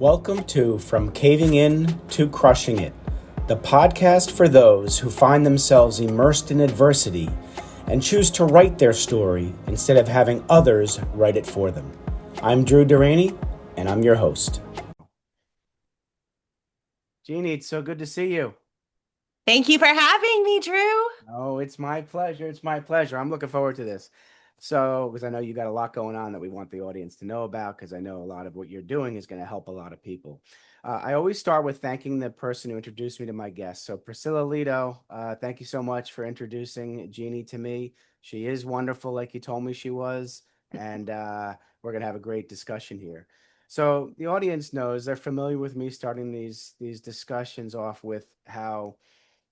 Welcome to From Caving In to Crushing It, the podcast for those who find themselves immersed in adversity and choose to write their story instead of having others write it for them. I'm Drew Deraney, and I'm your host. Jeannie, it's so good to see you. Thank you for having me, Drew. Oh, it's my pleasure. It's my pleasure. I'm looking forward to this. So, because I know you got a lot going on that we want the audience to know about, because I know a lot of what you're doing is going to help a lot of people. I always start with thanking the person who introduced me to my guest. So, Priscilla Lido, thank you so much for introducing Jeannie to me. She is wonderful, like you told me she was, and we're going to have a great discussion here. So, the audience knows they're familiar with me starting these discussions off with how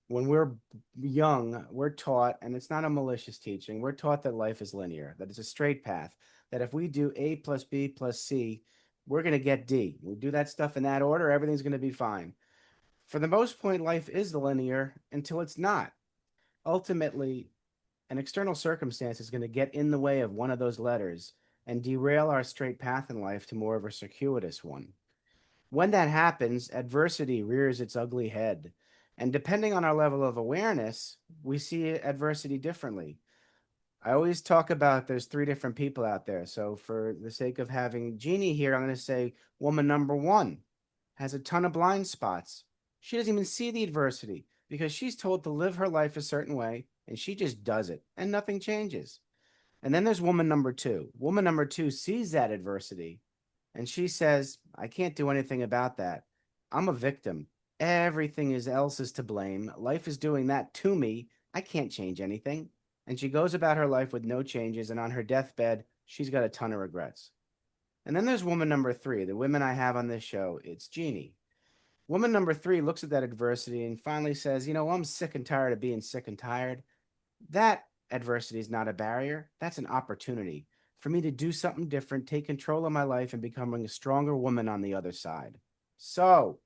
when we're young, we're taught, and it's not a malicious teaching, we're taught that life is linear, that it's a straight path, that if we do A plus B plus C, we're going to get D. We do that stuff in that order, everything's going to be fine. For the most part, life is linear until it's not. Ultimately, an external circumstance is going to get in the way of one of those letters and derail our straight path in life to more of a circuitous one. When that happens, adversity rears its ugly head. And depending on our level of awareness, we see adversity differently. I always talk about there's three different people out there. So, for the sake of having Jeannie here, I'm going to say woman number one has a ton of blind spots. She doesn't even see the adversity because she's told to live her life a certain way and she just does it and nothing changes. And then there's woman number two. Woman number two sees that adversity and she says, I can't do anything about that. I'm a victim. Else is to blame. Life is doing that to me. I can't change anything. And she goes about her life with no changes. And on her deathbed, she's got a ton of regrets. And then there's woman number three, the women I have on this show. It's Jeannie. Woman number three looks at that adversity and finally says, I'm sick and tired of being sick and tired. That adversity is not a barrier. That's an opportunity for me to do something different, take control of my life, and becoming a stronger woman on the other side. So,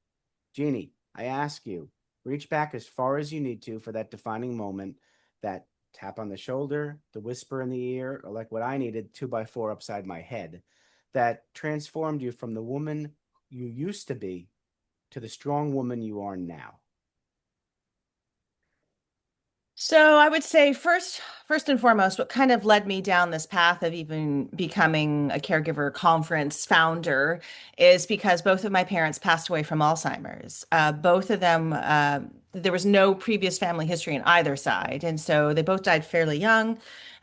Jeannie, I ask you, reach back as far as you need to for that defining moment, that tap on the shoulder, the whisper in the ear, or like what I needed, 2x4 upside my head, that transformed you from the woman you used to be to the strong woman you are now. So I would say first and foremost, what kind of led me down this path of even becoming a caregiver conference founder is because both of my parents passed away from Alzheimer's. Both of them, there was no previous family history on either side, and so they both died fairly young.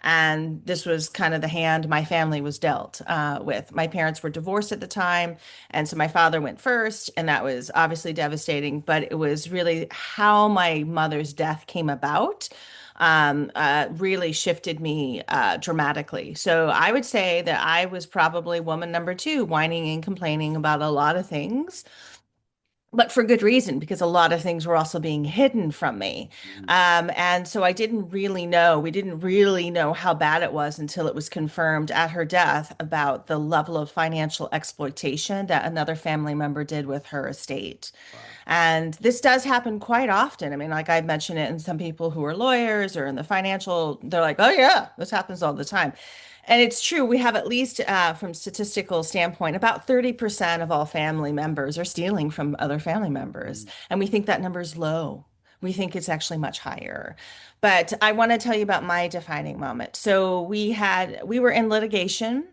And this was kind of the hand my family was dealt with. My parents were divorced at the time, and so my father went first, and that was obviously devastating. But it was really how my mother's death came about really shifted me dramatically. So I would say that I was probably woman number two, whining and complaining about a lot of things, but for good reason, because a lot of things were also being hidden from me. Mm-hmm. And so I didn't really know, we didn't really know how bad it was until it was confirmed at her death about the level of financial exploitation that another family member did with her estate. Wow. And this does happen quite often. I mean, like I mentioned it, and some people who are lawyers or in the financial, they're like, oh yeah, this happens all the time. And it's true, we have at least from statistical standpoint, about 30% of all family members are stealing from other family members. Mm-hmm. And we think that number is low. We think it's actually much higher. But I want to tell you about my defining moment. So we were in litigation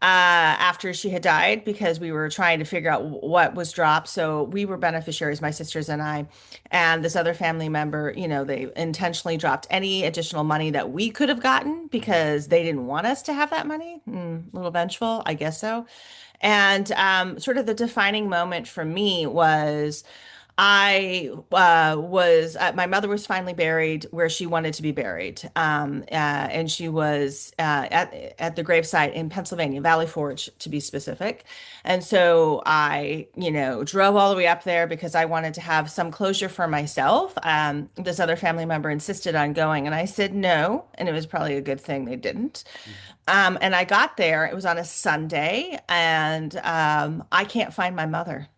after she had died because we were trying to figure out what was dropped. So we were beneficiaries, my sisters and I, and this other family member, they intentionally dropped any additional money that we could have gotten because they didn't want us to have that money. A little vengeful, I guess so. And sort of the defining moment for me was my mother was finally buried where she wanted to be buried. And she was at the gravesite in Pennsylvania, Valley Forge to be specific. And so I, drove all the way up there because I wanted to have some closure for myself. This other family member insisted on going, and I said no. And it was probably a good thing they didn't. And I got there, it was on a Sunday, and I can't find my mother.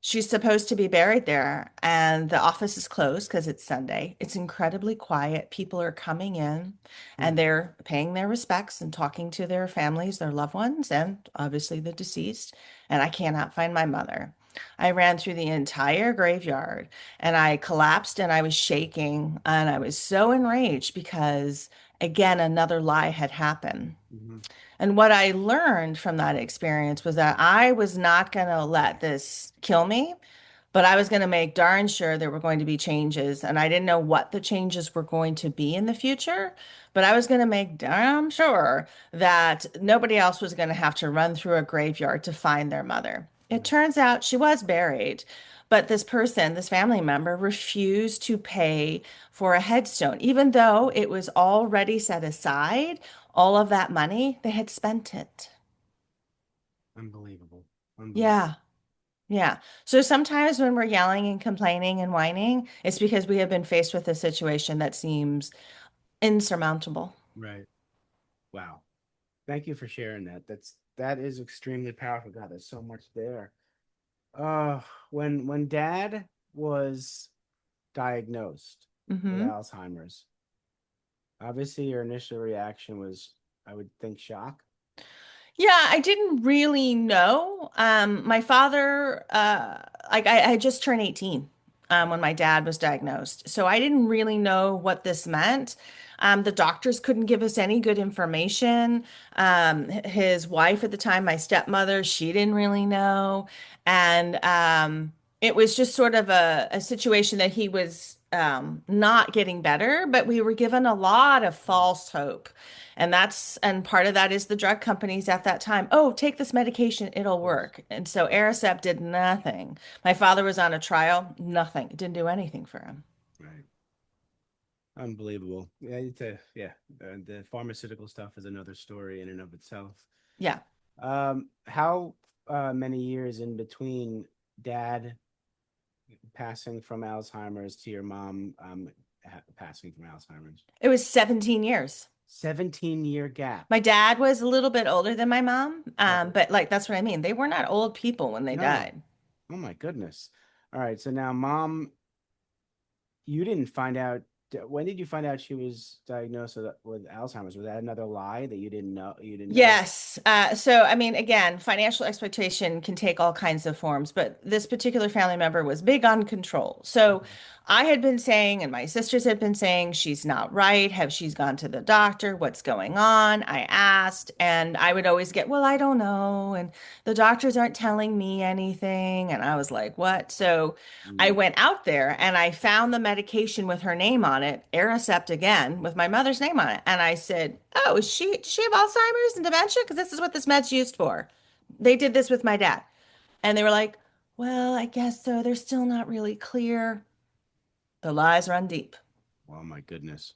She's supposed to be buried there, and the office is closed because it's Sunday. It's incredibly quiet. People are coming in Hmm. and they're paying their respects and talking to their families, their loved ones, and obviously the deceased. And I cannot find my mother. I ran through the entire graveyard and I collapsed and I was shaking and I was so enraged because, again, another lie had happened. Hmm. And what I learned from that experience was that I was not going to let this kill me, but I was going to make darn sure there were going to be changes. And I didn't know what the changes were going to be in the future, but I was going to make darn sure that nobody else was going to have to run through a graveyard to find their mother. It turns out she was buried, but this person, this family member, refused to pay for a headstone, even though it was already set aside. All of that money, they had spent it. Unbelievable. Unbelievable. Yeah. Yeah. So sometimes when we're yelling and complaining and whining, it's because we have been faced with a situation that seems insurmountable. Right. Wow. Thank you for sharing that. That is extremely powerful. God, there's so much there. Uh, when Dad was diagnosed with Hmm. Alzheimer's, obviously your initial reaction was, I would think, shock. Yeah, I didn't really know. My father, I had just turned 18 when my dad was diagnosed. So I didn't really know what this meant. The doctors couldn't give us any good information. His wife at the time, my stepmother, she didn't really know. And it was just sort of a situation that he was not getting better, but we were given a lot of false hope. And part of that is the drug companies at that time. Oh, take this medication, it'll Of course. work. And so Aricept did nothing. My father was on a trial, nothing. It didn't do anything for him. Right. Unbelievable. Yeah, yeah. The pharmaceutical stuff is another story in and of itself. Yeah. How many years in between Dad passing from Alzheimer's to your mom passing from Alzheimer's? It was 17 years. 17-year gap. My dad was a little bit older than my mom, Okay. but like that's what I mean. They were not old people when they No. died. Oh my goodness. All right. So now, Mom, you didn't find out. When did you find out she was diagnosed with Alzheimer's? Was that another lie that you didn't know? You didn't know? Yes. So, I mean, again, financial exploitation can take all kinds of forms, but this particular family member was big on control. So, Okay. I had been saying, and my sisters had been saying, she's not right. Have she's gone to the doctor? What's going on? I asked, and I would always get, well, I don't know. And the doctors aren't telling me anything. And I was like, what? So, I Mm. went out there and I found the medication with her name on it, Aricept again, with my mother's name on it. And I said, oh, does she have Alzheimer's and dementia? Because this is what this med's used for. They did this with my dad. And they were like, well, I guess so. They're still not really clear. The lies run deep. Oh my goodness.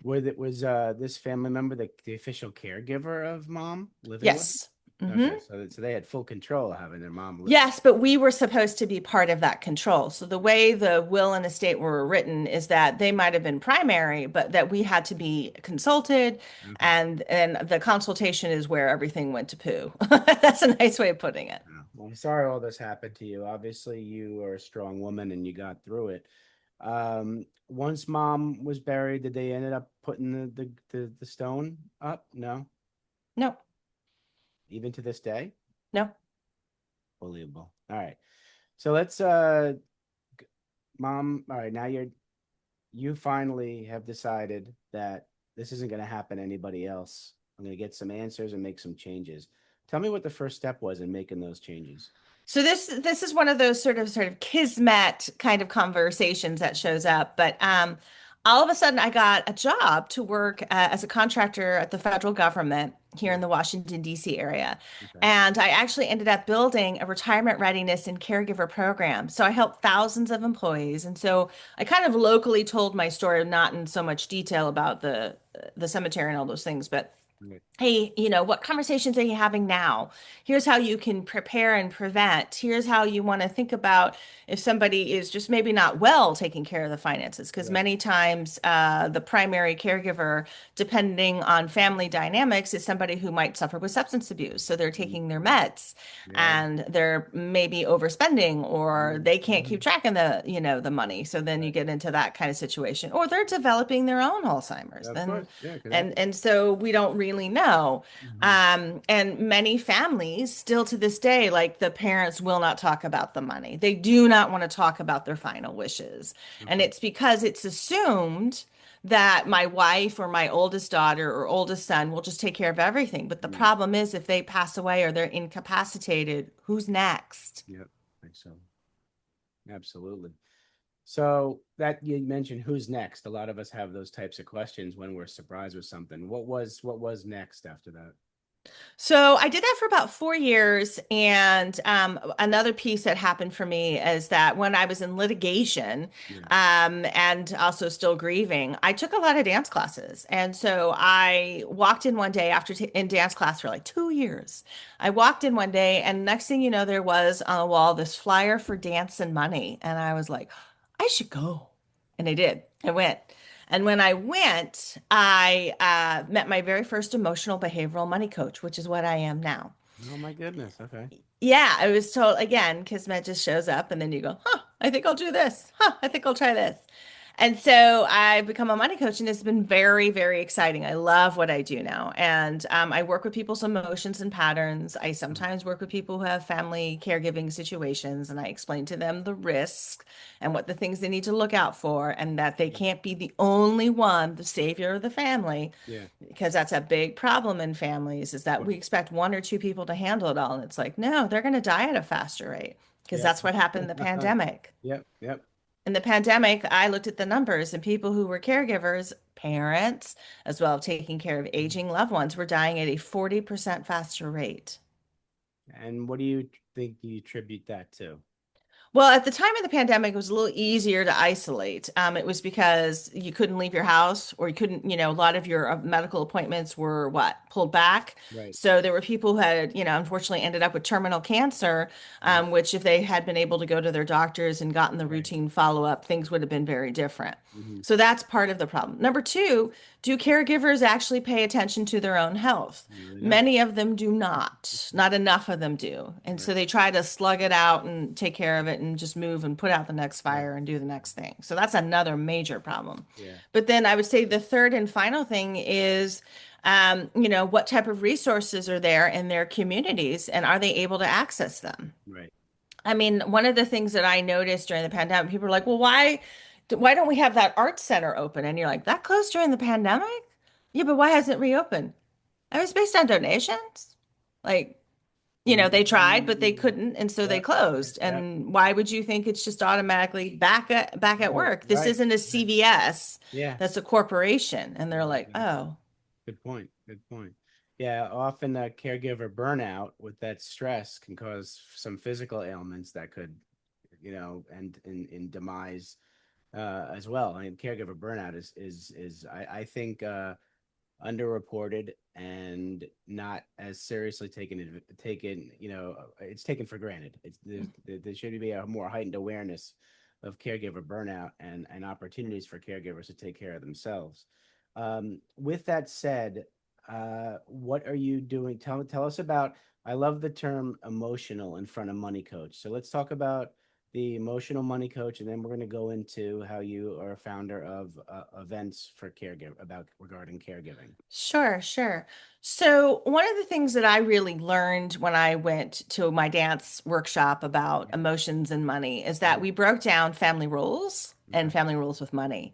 Was this family member the official caregiver of Mom living with? Yes. Hmm. Okay, so they had full control of having their mom live. Yes, but we were supposed to be part of that control. So the way the will and estate were written is that they might have been primary, but that we had to be consulted, Okay. and the consultation is where everything went to poo. That's a nice way of putting it. Yeah. Well, I'm sorry all this happened to you. Obviously, you are a strong woman and you got through it. Once Mom was buried, did they ended up putting the stone up? No, No, even to this day. no. Believable. All right. So let's Mom, all right, now you finally have decided that this isn't going to happen to anybody else. I'm going to get some answers and make some changes. Tell me what the first step was in making those changes. So this is one of those sort of kismet kind of conversations that shows up. But all of a sudden, I got a job to work as a contractor at the federal government here in Hmm. the Washington, D.C. area. Okay. And I actually ended up building a retirement readiness and caregiver program. So I helped thousands of employees. And so I kind of locally told my story, not in so much detail about the cemetery and all those things, but Right. Hey, what conversations are you having now? Here's how you can prepare and prevent. Here's how you want to think about if somebody is just maybe not well taking care of the finances. Because Right. many times, the primary caregiver, depending on family dynamics, is somebody who might suffer with substance abuse. So they're taking their Mhm. meds Yeah. and they're maybe overspending, or Mhm. they can't keep Mhm. track of the money. So then you Right. get into that kind of situation, or they're developing their own Alzheimer's. Of Then course. Yeah. Could and happen. and so we don't really know. Mhm. And many families still to this day, like the parents will not talk about the money. They do not want to talk about their final wishes. And Okay. it's because it's assumed that my wife or my oldest daughter or oldest son will just take care of everything. But the Right. problem is if they pass away or they're incapacitated, who's next? Yep. I think so. Absolutely. So that you mentioned who's next. A lot of us have those types of questions when we're surprised with something. What was next after that? So I did that for about 4 years. And another piece that happened for me is that when I was in litigation, Yeah. and also still grieving, I took a lot of dance classes. And so I walked in one day after in dance class for like 2 years. I walked in one day, and next thing you know, there was on the wall this flyer for dance and money. And I was like, I should go. And I did. I went. And when I went, I met my very first emotional behavioral money coach, which is what I am now. Oh my goodness. Okay. Yeah, I was told again, Kismet just shows up and then you go, huh, I think I'll do this. Huh, I think I'll try this. And so I've become a money coach, and it's been very, very exciting. I love what I do now. And I work with people's emotions and patterns. I Mhm. sometimes work with people who have family caregiving situations, and I explain to them the risks and what the things they need to look out for, and that they can't be the only one, the savior of the family, Yeah. because that's a big problem in families is that we Well, expect one or two people to handle it all. And it's like, no, they're going to die at a faster rate because yeah. that's what happened in the pandemic. Yep. Yep. In the pandemic, I looked at the numbers, and people who were caregivers, parents, as well as taking care of Mhm. aging loved ones, were dying at a 40% faster rate. And what do you think you attribute that to? Well, at the time of the pandemic, it was a little easier to isolate. It was because you couldn't leave your house, or you couldn't, a lot of your medical appointments were pulled back. Right. So there were people who had, unfortunately ended up with terminal cancer, Right. which if they had been able to go to their doctors and gotten the Right. routine follow-up, things would have been very different. Hmm. So that's part of the problem. Number two, do caregivers actually pay attention to their own health? You really don't. Many of them do not. Not enough of them do. And Right. so they try to slug it out and take care of it and just move and put out the next Right. fire and do the next thing. So that's another major problem. Yeah. But then I would say the third and final thing is, what type of resources are there in their communities, and are they able to access them? Right. I mean, one of the things that I noticed during the pandemic, people were like, well, why don't we have that art center open? And you're like, that closed during the pandemic? Yeah, but why hasn't it reopened? It was based on donations. Like, they tried, but they Mhm. couldn't, and so they Yep. Yep. closed. Yep. And why would you think it's just automatically back at Right. work? This Right. isn't a Right. CVS. Yeah. That's a corporation. And they're like, Exactly. oh, Good point. Good point. Yeah, often a caregiver burnout with that stress can cause some physical ailments that could, end in demise as well. I mean, caregiver burnout is I think underreported and not as seriously taken. It's taken for granted. There should be a more heightened awareness of caregiver burnout and opportunities for caregivers to take care of themselves. With that said, what are you doing? Tell us about. I love the term emotional in front of money coach. So let's talk about the emotional money coach, and then we're going to go into how you are a founder of events for caregiver about regarding caregiving. sure, sure. So, one of the things that I really learned when I went to my dance workshop about Yeah. emotions and money is that Mhm. we broke down family rules and Okay. family rules with money.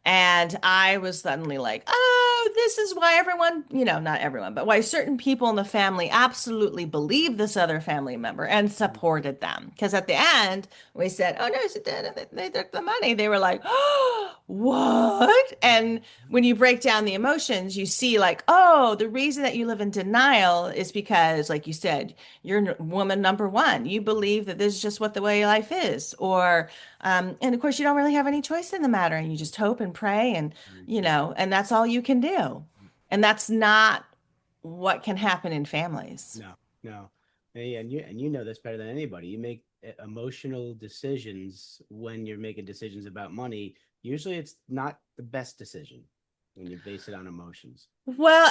And I was suddenly like, oh, this is why everyone, not everyone, but why certain people in the family absolutely believe this other family member and Mhm. supported them. Because at the end, we said, oh, no, she did. And they took the money. They were like, oh, what? And when you break down the emotions, you see, like, oh, the reason that you live in denial is because, like you said, you're woman number one. You believe that this is just what the way life is. And of course, you don't really have any choice in the matter, and you just hope and pray, and Very true. and that's all you can do. And that's not what can happen in families. No, no. And you know this better than anybody. You make emotional decisions when you're making decisions about money. Usually it's not the best decision when you base it on emotions. Well,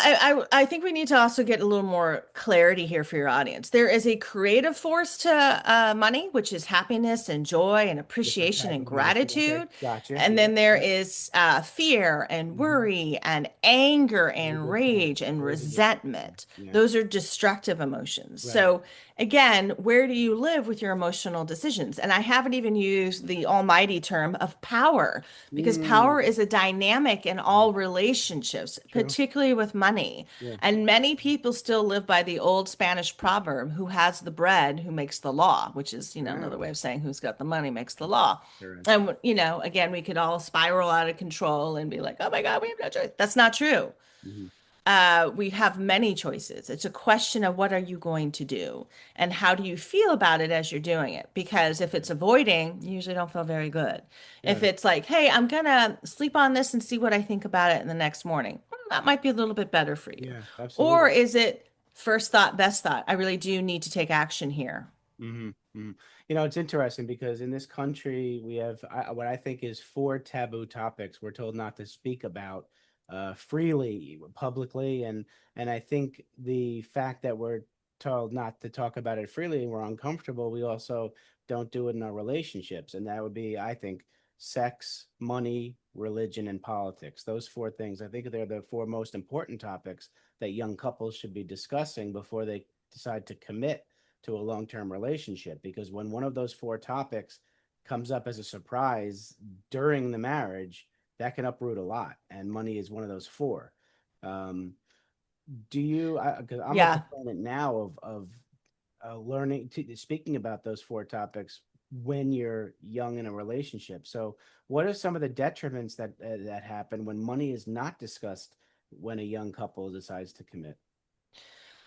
I think we need to also get a little more clarity here for your audience. There is a creative force to money, which is happiness and joy and Different appreciation type and of emotion. Okay, gratitude. gotcha. And Yep, then there yep. is fear and Hmm. worry and anger Very and good point. rage and Very good point. resentment. Yeah, Those are destructive emotions. right. So, again, where do you live with your emotional decisions? And I haven't even used the almighty term of power, because power Mm, is a dynamic in mhm. all relationships, True. particularly with money. Yeah. And many people still live by the old Spanish proverb, who has the bread, who makes the law, which is, another Oh, way of saying who's got the money makes the law. interesting. And, again, we could all spiral out of control and be like, oh my God, we have no choice. That's not true. Hmm. We have many choices. It's a question of what are you going to do and how do you feel about it as you're doing it? Because if it's avoiding, you usually don't feel very good. If Got it. it's like, hey, I'm gonna sleep on this and see what I think about it in the next morning, well, that might be a little bit better for you. Yeah, Or absolutely. is it first thought, best thought? I really do need to take action here. Hmm. Hmm. You know, it's interesting because in this country, we have what I think is four taboo topics we're told not to speak about freely, publicly, and I think the fact that we're told not to talk about it freely and we're uncomfortable, we also don't do it in our relationships, and that would be, I think, sex, money, religion, and politics. Those four things, I think, they're the four most important topics that young couples should be discussing before they decide to commit to a long-term relationship, because when one of those four topics comes up as a surprise during the marriage, that can uproot a lot, and money is one of those four. um, do you, because I'm a Yeah. proponent now of learning to speaking about those four topics when you're young in a relationship. So what are some of the detriments that happen when money is not discussed when a young couple decides to commit?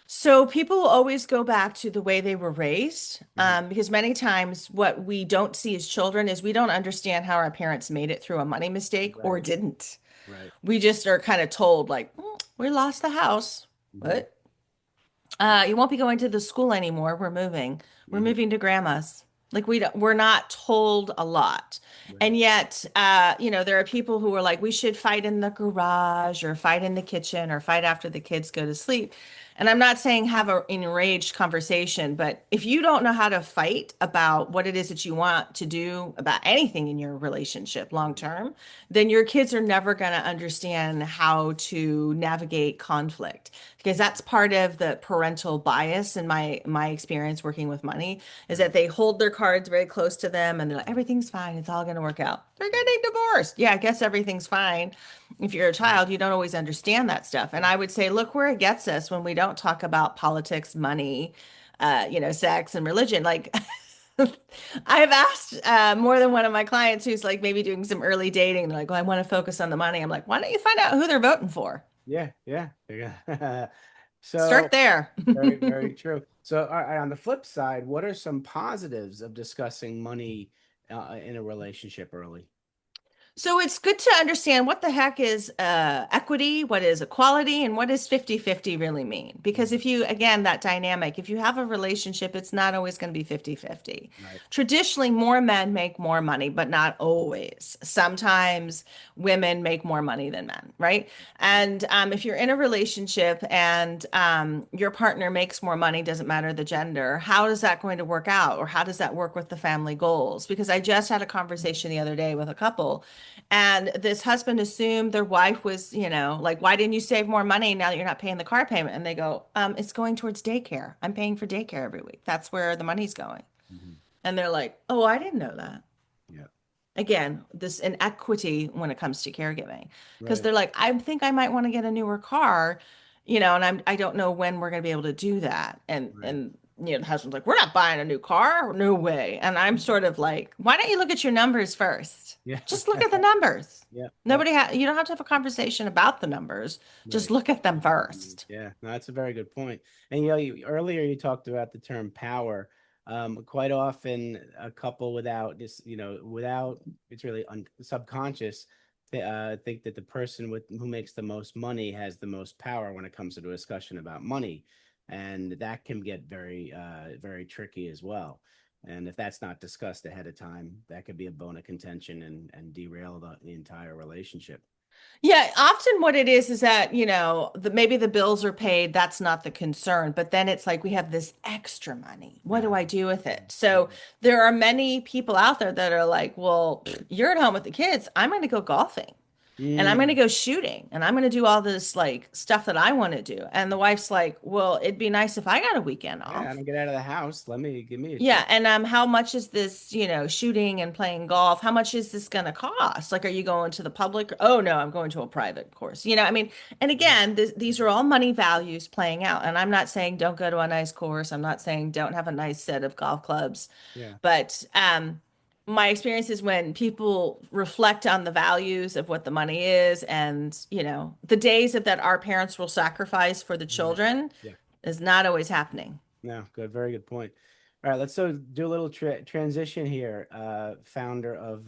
So people always go back to the way they were raised, Hmm. because many times what we don't see as children is we don't understand how our parents made it through a money mistake or Right, didn't. right. We just are kind of told like, we lost the house. Hmm. What? You won't be going to the school anymore. We're moving. We're Hmm. moving to grandma's. Like we're not told a lot. Right. And yet, there are people who are like, we should fight in the garage or fight in the kitchen or fight after the kids go to sleep. And I'm not saying have an enraged conversation, but if you don't know how to fight about what it is that you want to do about anything in your relationship long Right. term, then your kids are never going to understand how to navigate conflict, because that's part of the parental bias in my experience working with money, is Right. that they hold their cards very close to them and they're like, everything's fine, it's all going to work out. They're Right. getting divorced. Yeah, I guess everything's fine. If you're a Right. child, you don't always understand that stuff. And Sure. I would say, look where it gets us when we don't talk about politics, money, sex and religion. Like, I've asked more than one of my clients who's like maybe doing some early dating. They're like, well, I want to focus on the money. I'm like, why don't you find out who they're voting for? Yeah, yeah. Yeah. Start So there. very, very true. So on the flip side, what are some positives of discussing money in a relationship early? So it's good to understand what the heck is equity, what is equality, and what does 50-50 really mean? Because Mhm. if you, again, that dynamic, if you have a relationship, it's not always going to be 50-50. Right. Traditionally, more men make more money, but not always. Sometimes women make more money than men, right? Right. And if you're in a relationship and your partner makes more money, doesn't matter the gender, how is that going to work out? Or how does that work with the family goals? Because I just had a conversation the other day with a couple, and this husband assumed their wife was, like, why didn't you save more money now that you're not paying the car payment? And they go, it's going towards daycare. I'm paying for daycare every week. That's where the money's going. Hmm. And they're like, oh, I didn't know that. Yeah. Again, this inequity when it comes to caregiving. Because Right. they're like, I think I might want to get a newer car, and I don't know when we're going to be able to do that. And Right. and the husband's like, we're not buying a new car, no way. And I'm sort of like, why don't you look at your numbers first? Yeah. Just look at the numbers. Yeah. Yeah. You don't have to have a conversation about the numbers. Just Right. look at them Look at the numbers. first. Yeah, no, that's a very good point. And earlier you talked about the term power. Quite often, a couple without this, without it's really subconscious. think that the person with who makes the most money has the most power when it comes to the discussion about money, and that can get very tricky as well. And if that's not discussed ahead of time, that could be a bone of contention and derail the entire relationship. Yeah, often what it is that, maybe the bills are paid, that's not the concern, but then it's like we have this extra money. What do I do with it? Yeah. So there are many people out there that are like, well, you're at home with the kids. I'm going to go golfing and I'm going to Mm, go shooting and I'm going to do all this like stuff that I want to do. And the wife's like, well, it'd be nice if I got a weekend yeah, I off. don't get out of the house. Let me give me a Yeah, chance. and how much is this, shooting and playing golf? How much is this going to cost? Like, are you going to the public? Oh no, I'm going to a private course. I mean, and Right. again, these are all money values playing out. And I'm not saying don't go to a nice course. I'm not saying don't have a nice set of golf clubs. Yeah. But my experience is when people reflect on the values of what the money is, and the days of that our parents will sacrifice for the Right. children Yeah. is not always happening. No, good, very good point. All right, let's do a little transition here. Founder of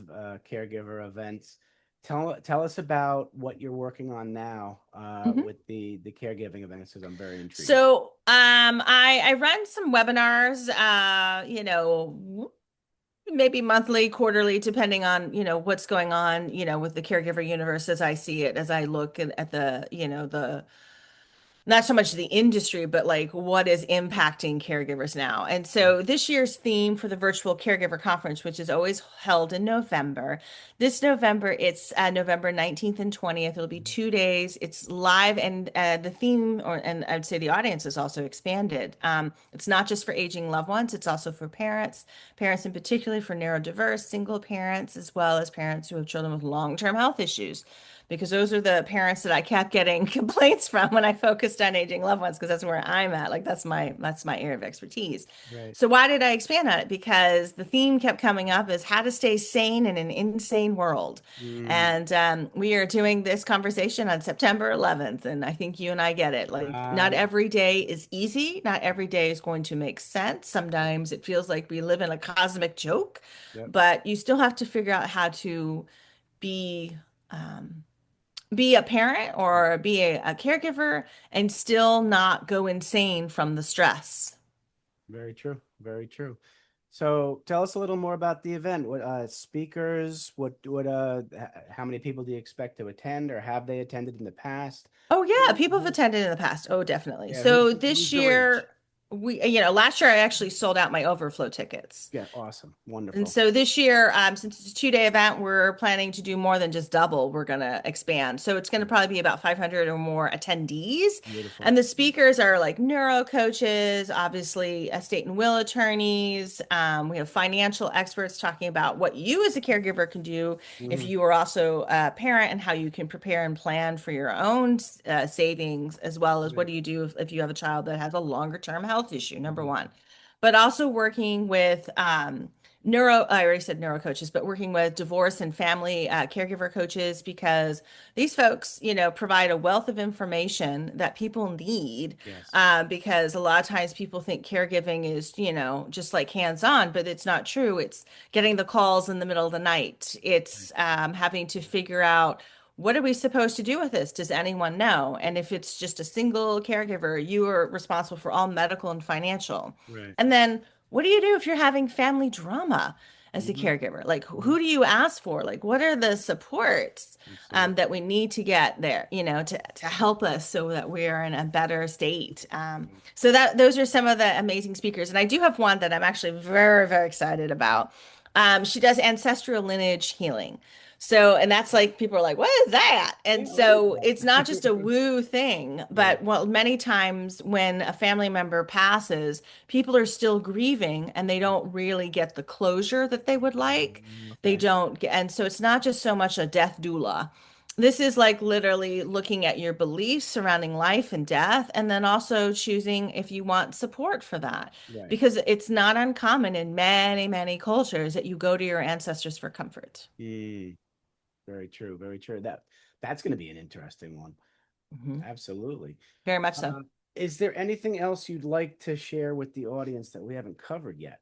Caregiver Events. Tell us about what you're working on now Mhm. with the caregiving events, because I'm very intrigued. So, I run some webinars, maybe monthly, quarterly, depending on, what's going on, with the caregiver universe as I see it, as I look at the, the not so much the industry, but like what is impacting caregivers now. And Mm, so this year's theme for the virtual caregiver conference, which is always held in November, this November, it's November 19th and 20th. It'll be 2 days. It's live, and the theme, and I'd say the audience is also expanded. It's not just for aging loved ones, it's also for parents, parents in particular for neurodiverse, single parents, as well as parents who have children with long-term health issues, because those are the parents that I kept getting complaints from when I focused on aging loved ones, because that's where I'm at. Like that's my area of expertise. right. So why did I expand on it? Because the theme kept coming up is how to stay sane in an insane world. Mm, And we are doing this conversation on September 11th. And I think you and I get it. Like, not yeah. every day is easy. Not every day is going to make sense. Sometimes it feels like we live in a cosmic joke, Yep. but you still have to figure out how to be um, be a parent or be a caregiver and still not go insane from the stress. Very true. Very true. So tell us a little more about the event. What speakers, how many people do you expect to attend, or have they attended in the past? Oh yeah, people have Who- attended in the past. Oh, definitely. Yeah, So who's this the reach? year last year I actually sold out my overflow tickets. Yeah, awesome. And Wonderful. so this year, since it's a 2 day event, we're planning to do more than just double. We're going to expand. So it's going to Good. probably be about 500 or more attendees. Beautiful. And the speakers are like neuro coaches, obviously estate and will attorneys. We have financial experts talking about what you as a caregiver can do if Hmm. you are also a parent, and how you can prepare and plan for your own savings, as well as what Right. do you do if you have a child that has a longer term health issue, number Mhm. one. But also working with I already said neuro coaches, but working with divorce and family caregiver coaches, because these folks, provide a wealth of information that people need. Yes. Because a lot of times people think caregiving is, just like hands-on, but it's not true. It's getting the calls in the middle of the night. Right. It's having to figure out, what are we supposed to do with this? Does anyone know? And if it's just a single caregiver, you are responsible for all medical and financial. Right. And then what do you do if you're having family drama as a Hmm. caregiver? Like, Hmm. who do you ask for? Like, what are the supports Absolutely. that we need to get there, to help us so that we are in a better state? Right. So that those are some of the amazing speakers, and I do have one that I'm actually very, very excited about. She does ancestral lineage healing. So, and that's like, people are like, what is that? Yeah, And what is so it's not just a that? woo thing, Right. but well, many times when a family member passes, people are still grieving and they don't really get the closure that they would like. They Okay. don't get, and so it's not just so much a death doula. This is like literally looking at your beliefs surrounding life and death, and then also choosing if you want support for that. Right. Because it's not uncommon in many, many cultures that you go to your ancestors for comfort. Mm, very true. Very true. That's going to be an interesting one. Mhm. Absolutely. Very much so. Uh, is there anything else you'd like to share with the audience that we haven't covered yet?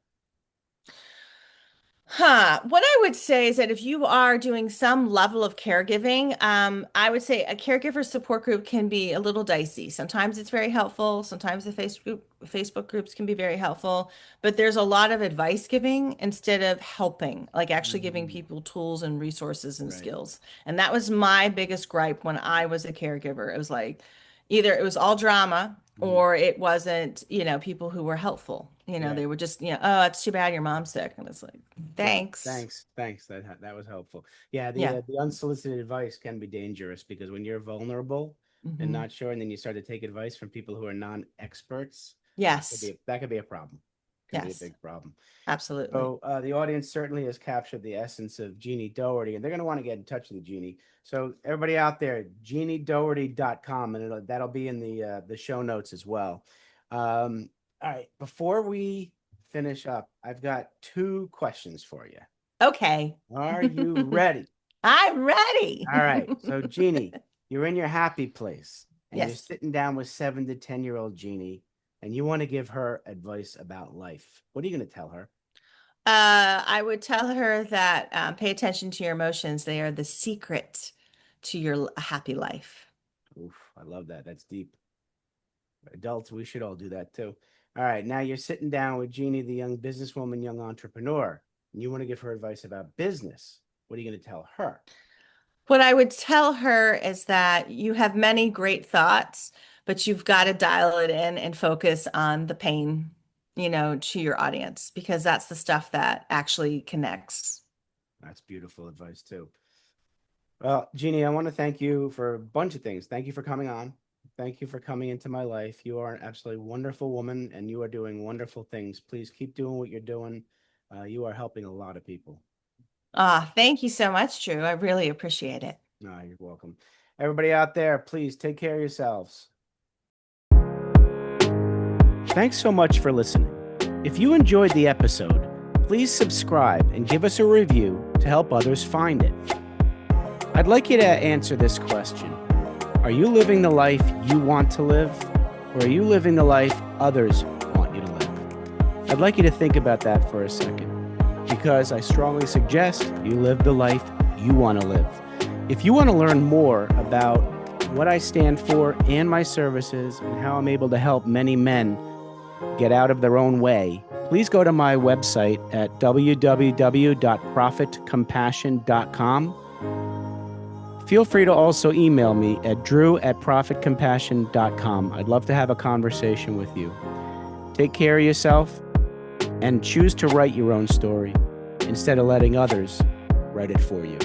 What I would say is that if you are doing some level of caregiving, I would say a caregiver support group can be a little dicey. Sometimes it's very helpful. Sometimes the Facebook groups can be very helpful, but there's a lot of advice giving instead of helping, like actually giving Mhm. people tools and resources and Right. skills. And that was my biggest gripe when I was a caregiver. It was like either it was all drama Mhm. or it wasn't, people who were helpful. Yeah. They were just, oh, it's too bad your mom's sick. And it's like, Yeah, thanks. thanks. That was helpful. Yeah, Yeah. the unsolicited advice can be dangerous because when you're vulnerable and Hmm. not sure, and then you start to take advice from people who are non-experts, Yes. that could be a problem. Can be a Yes. big problem. Absolutely. So the audience certainly has captured the essence of Jeannie Dougherty, and they're going to want to get in touch with you, Jeannie. So everybody out there, JeannieDougherty.com, and that'll be in the show notes as well. All right, before we finish up, I've got two questions for you. Okay. Are you ready? I'm ready. All right. So, Jeannie, you're in your happy place and you're Yes. sitting down with 7 to 10-year-old Jeannie, and you want to give her advice about life. What are you going to tell her? I would tell her that pay attention to your emotions. They are the secret to your happy life. Oof, I love that. That's deep. Adults, we should all do that too. All right. Now you're sitting down with Jeannie, the young businesswoman, young entrepreneur, and you want to give her advice about business. What are you going to tell her? What I would tell her is that you have many great thoughts, but you've got to dial it in and focus on the pain, to your audience, because that's the stuff that actually connects. That's beautiful advice too. Well, Jeannie, I want to thank you for a bunch of things. Thank you for coming on. Thank you for coming into my life. You are an absolutely wonderful woman and you are doing wonderful things. Please keep doing what you're doing. You are helping a lot of people. Thank you so much, Drew. I really appreciate it. No, you're welcome. Everybody out there, please take care of yourselves. Thanks so much for listening. If you enjoyed the episode, please subscribe and give us a review to help others find it. I'd like you to answer this question. Are you living the life you want to live, or are you living the life others want you to live? I'd like you to think about that for a second, because I strongly suggest you live the life you want to live. If you want to learn more about what I stand for and my services and how I'm able to help many men get out of their own way, please go to my website at www.profitcompassion.com. Feel free to also email me at drew@profitcompassion.com. I'd love to have a conversation with you. Take care of yourself and choose to write your own story instead of letting others write it for you.